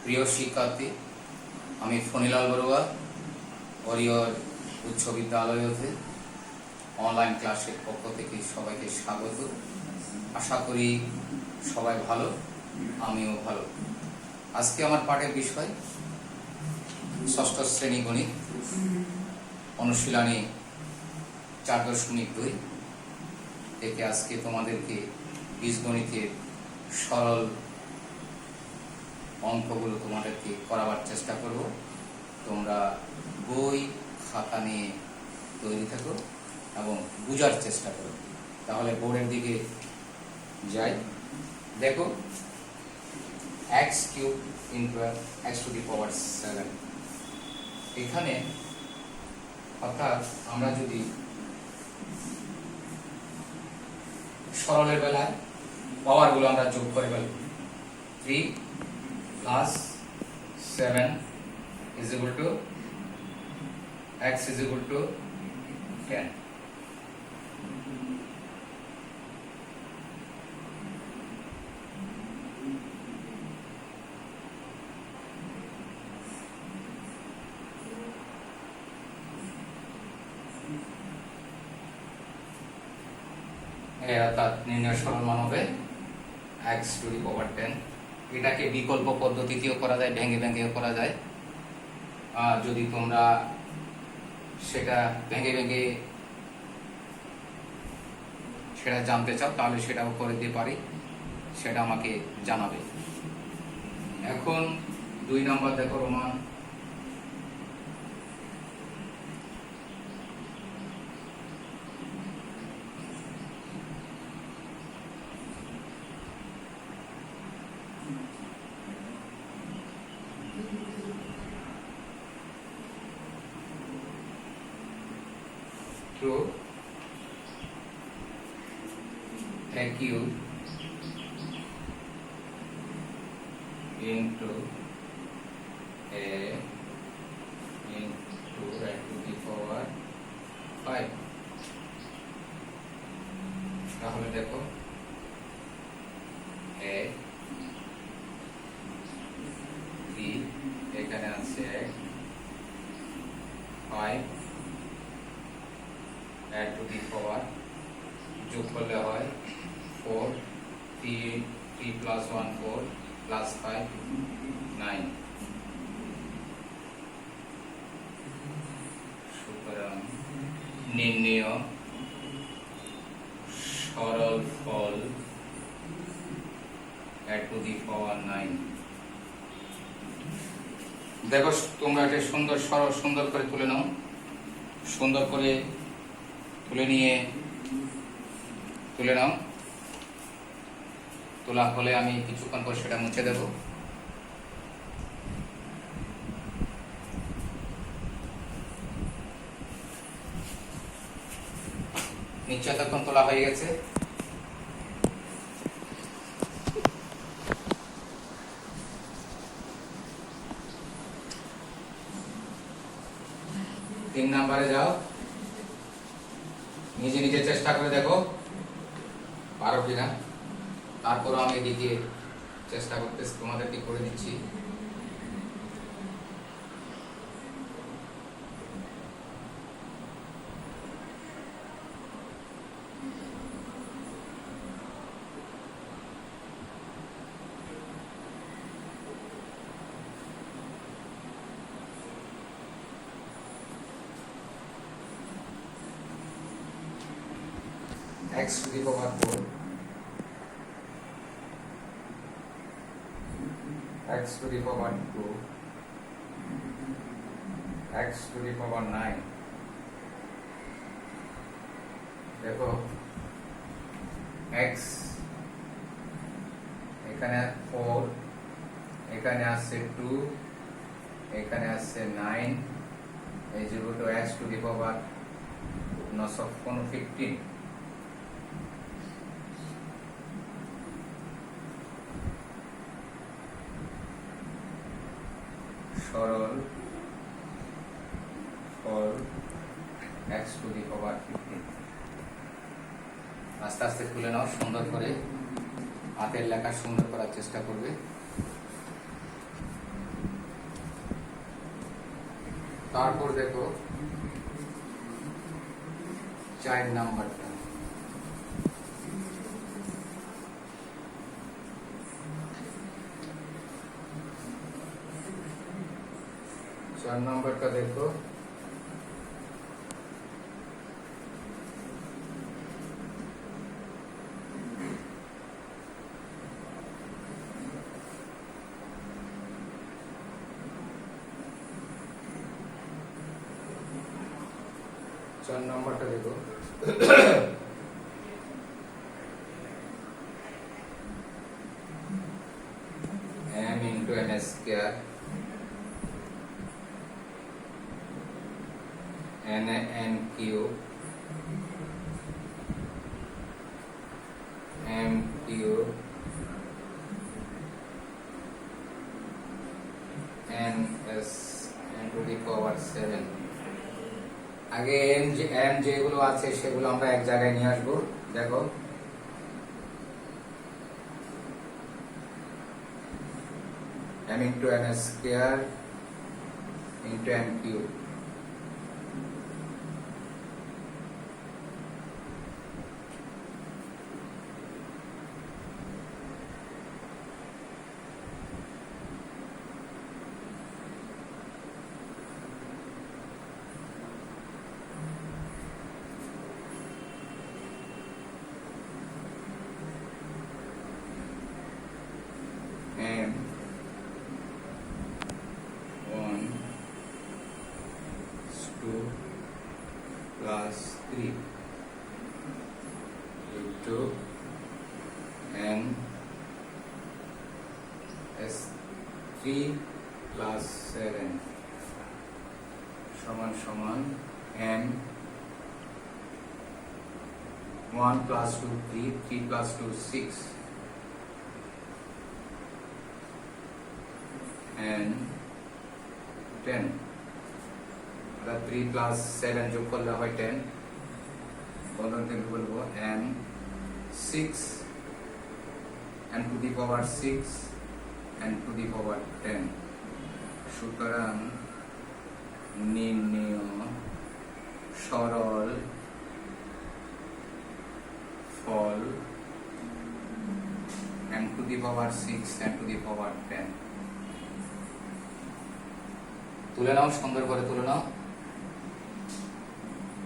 প্রিয় শিক্ষার্থী, আমি ফণিলাল বড়ুয়া ওরিয়র উচ্চ বিদ্যালয় হতে অনলাইন ক্লাসের পক্ষ থেকে সবাইকে স্বাগত। আশা করি সবাই ভালো, আমিও ভালো। আজকে আমার পাঠের বিষয় ষষ্ঠ শ্রেণী গণিত অনুশীলনী 4.2 থেকে আজকে তোমাদেরকে বীজগণিতের সরল অঙ্কগুলো তোমাদেরকে করাবার চেষ্টা করব। তোমরা বই খাতা নিয়ে তৈরি থাকো এবং বোঝার চেষ্টা করো। তাহলে বোর্ডের দিকে যাই। দেখো, x³ into x⁴ এখানে অর্থাৎ আমরা যদি সরলের বেলায় পাওয়ারগুলো আমরা যোগ করে ফেলব। 3 + 7 = x = 10। অর্থাৎ নির্ণয় সরল মান হবে x⁴ এটাকে বিকল্প পদ্ধতিতেও করা যায়, ভেঙে ভেঙেও করা যায়। যদি তোমরা সেটা ভেঙে ভেঙে সেটা জানতে চাও তাহলে সেটাও করে দিতে পারি, সেটা আমাকে জানাবে। এখন 2 নম্বর দেখো, Roman through AQ into A into x⁵। তাহলে দেখো, A 3 এখানে আছে 5 যোগ করলে হয় 4, 3 + 1 4 + 5 9। সুতরাং নির্ণেয় সরল ফল x⁴ 9। দেখো, তোমরা এটা সুন্দর করে তুলে নাও। সুন্দর করে তুলে নাও। তোলা হলে আমি কিছুক্ষণ পর সেটা মুছে দেব। নিশ্চয় তখন তোলা হয়ে গেছে। তিন নম্বরে যাও, নিজে নিজে চেষ্টা করে দেখো পারো কিনা। তারপরও আমি এদিকে চেষ্টা করতেছি, তোমাদেরকে করে দিচ্ছি। x⁴ x⁴ 2 x⁴ 9। দেখো, x এখানে 4, এখানে আছে 2, এখানে আছে 9 x⁴ 915। সরল ফল x⁴15। আস্তে আস্তে তুলে নাও, সুন্দর করে হাতের লেখা সুন্দর করার চেষ্টা করবে। তারপর দেখো 4 নাম্বারটা, দেখো m into n square n cube m cube n s n to the power 7। আগে m যেগুলো আছে সেগুলো আমরা এক জায়গায় নিয়ে আসবো। দেখো m into n square into n cube m 1 2 plus 3 into n s 3 plus 7 সমান সমান n 1 plus 2 3 3 plus 2 6 and 10 অর্থাৎ 3 plus 7 যোগ করলে হয় 10। বন্ধন থেকে বলবো and 6 and to the power 6 and to the power 10। সুতরাং নির্ণেয় সরল ফল and to the power 6 and to the power 10। তুলে নাও, সুন্দর করে তুলে নাও।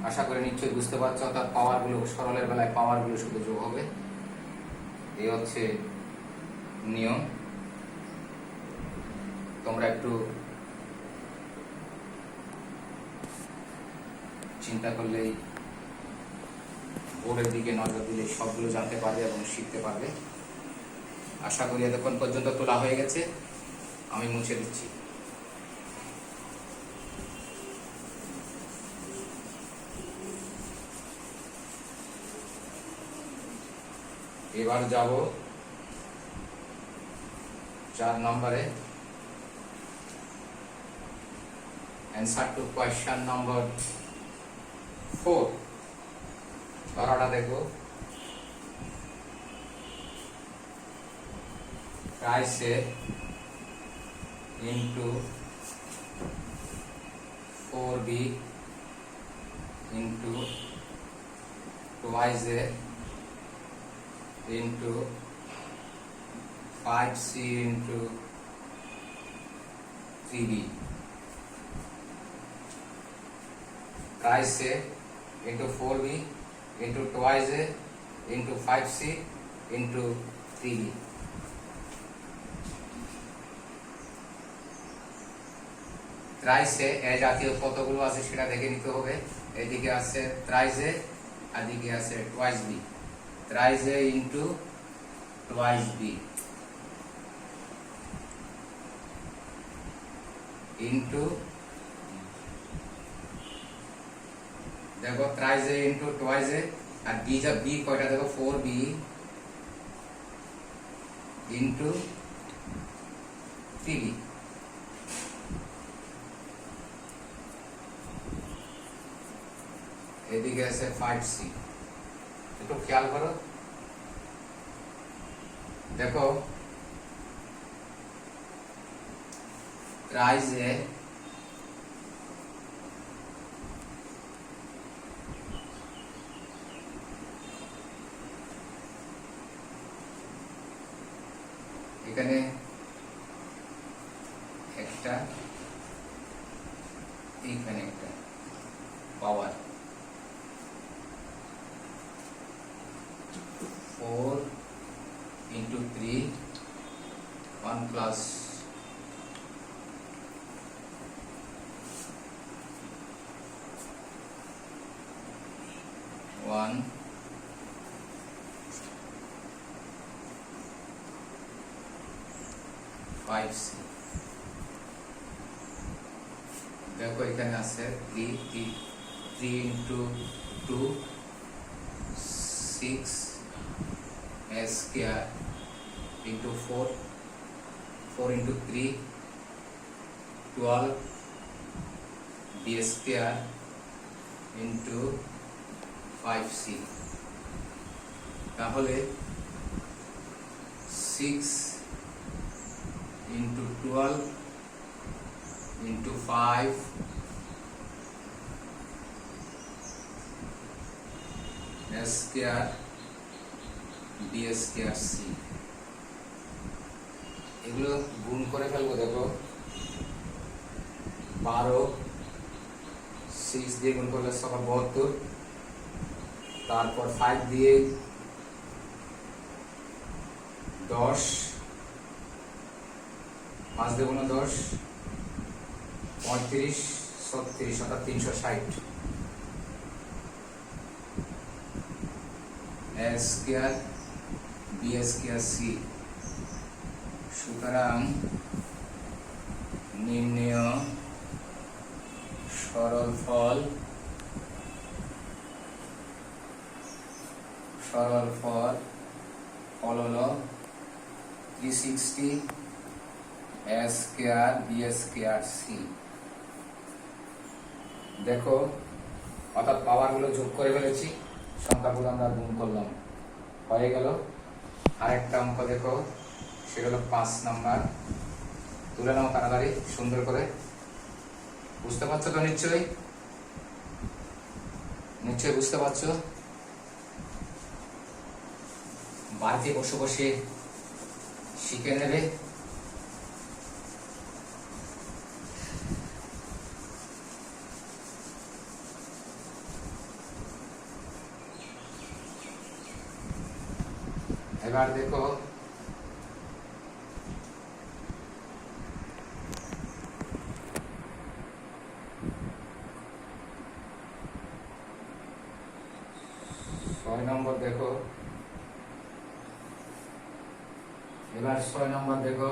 আশা করি নিশ্চয়ই বুঝতে পারছো। অর্থাৎ পাওয়ারগুলো সরলের বেলায় পাওয়ারগুলো শুধু যোগ হবে, এই হচ্ছে নিয়ম। তোমরা একটু চিন্তা করলেই, বোর্ডের দিকে নজর দিলে সবগুলো জানতে পারবে এবং শিখতে পারবে। আশা করি এতক্ষণ পর্যন্ত তোলা হয়ে গেছে। আমি মুছে দিচ্ছি। এবার যাব 4 নম্বরে, অ্যান্সার টু কোয়েশ্চন নম্বর 4। ধারাটা দেখো, ট্রাইসে into 4b into twice A into 5c into 3b, twice a into 4b into twice a into 5c into 3b। ত্রাইসে এ জাতীয় কতগুলো আছে সেটা দেখে নিতে হবে। এদিকে আছে ত্রাইসে, আর এদিকে আছে twice B. thrice a into twice b into, দেখো thrice a into twice a, আর b যা b কয়টা দেখো 4b into 3b। এদিকে আছে 5c। একটু খেয়াল করো, দেখো ট্রাইস এ এখানে একটা, এইখানে একটা পাওয়ার 4 into 3 1 plus 1 5c। দেখো এখানে আছে 3 into 2 6 a square into 4 into 3 12 b square into 5c। তাহলে 6 into 12 into 5 a square b square c। এগুলো গুণ করে ফেলবো। দেখো 12 6 দিয়ে গুণ করলে 72, তারপর 5 দিয়ে 10, 5 দিয়ে গুণ 10 35 36 অর্থাৎ 360 a square b square c। সুতরাং নির্ণেয় সরলফল হলো 360 a square b square c। দেখো অর্থাৎ পাওয়ারগুলো যোগ করে ফেলেছি, সংখ্যাগুলো আমরা গুণ করলাম, হয়ে গেল। আরেকটা অঙ্ক দেখো, সেটা হলো 5 নাম্বার। তুলে নাও তাড়াতাড়ি সুন্দর করে। বুঝতে পারছো তো? নিশ্চয়ই বুঝতে পারছো। বাড়িতে বসে বসে শিখে নেবে। এবার দেখো নম্বর দেখো। এবার 6 নম্বর দেখো।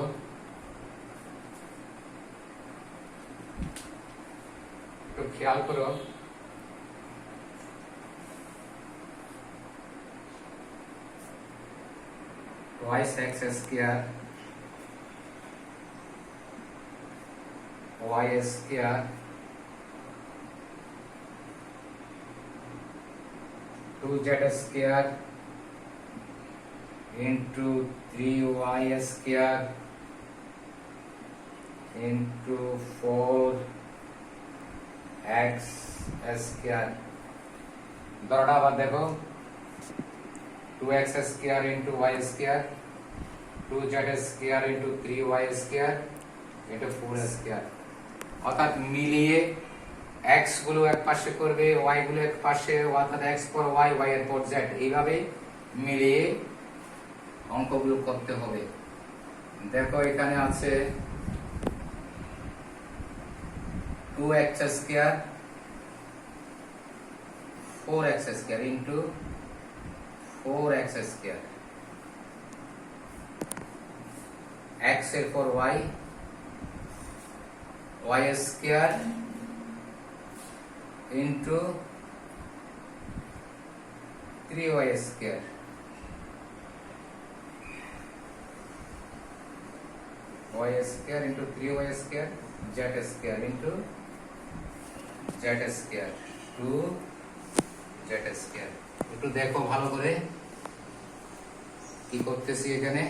একটু খেয়াল করো, twice x square y square 2z square into 3y square into 4x square। দরটা আবার দেখো, 2x square into y square 2z square into 3y square into 4 square। অর্থাৎ মিলিয়ে x গুলো এক পাশে করবে, y গুলো এক পাশে, অর্থাৎ x পর y, y এর পর z, এইভাবে মিলিয়ে অঙ্কগুলো করতে হবে। দেখো এখানে আছে 2x square 4x square into 4x square, x এর পর y, y square into 3y square, y square into 3y square, z square into z square 2z square। একটু দেখো ভালো করে কি করতেছি এখানে।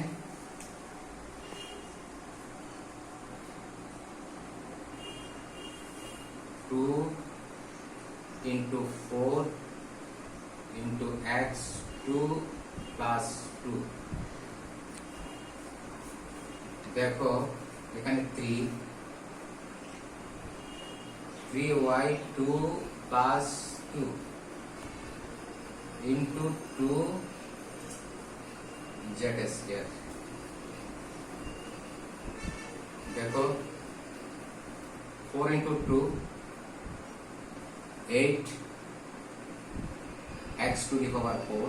Two into 4 into x 2 plus 2 দেখো এখানে 3y2 plus 2 into 2z square। দেখো 4 into 2 8 x to the power 4।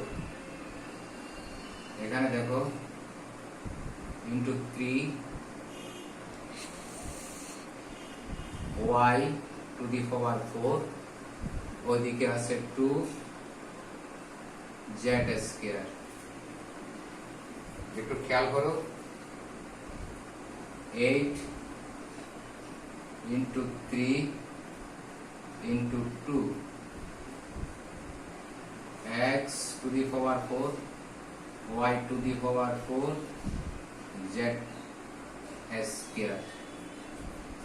এখানে দেখো into 3 y to the power 4, ওইদিকে আছে 2 z স্কয়ার। একটু খেয়াল করো 8 into 3 into 2 x to the power 4 y to the power 4 z square.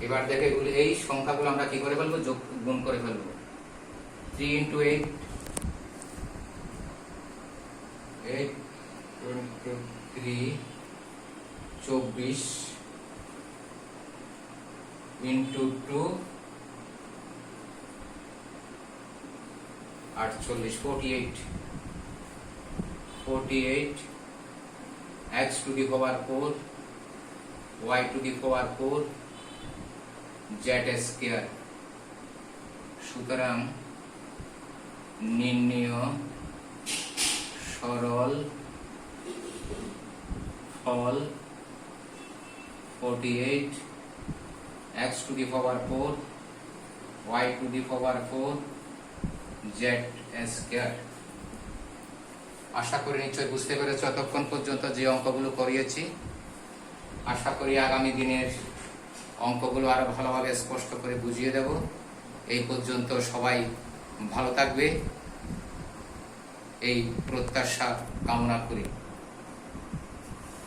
এবার দেখো এগুলো এই সংখ্যাগুলো আমরা কি করে ফেলবো, যোগ গুণ করে ফেলবো। 3 into 8 8 into 3 24 into 2 48 48 x to the power 4 y to the power 4 z square. সুতরাং নির্ণেয় সরল ফল 48 x to the power 4 y to the power 4 z square. আশা করি নিশ্চয় বুঝতে পেরেছ এতক্ষণ পর্যন্ত যে অঙ্কগুলো করিয়েছি। আশা করি আগামী দিনের অঙ্কগুলো আরো ভালোভাবে স্পষ্ট করে বুঝিয়ে দেব। এই পর্যন্ত সবাই ভালো থাকবে এই প্রত্যাশা কামনা করি।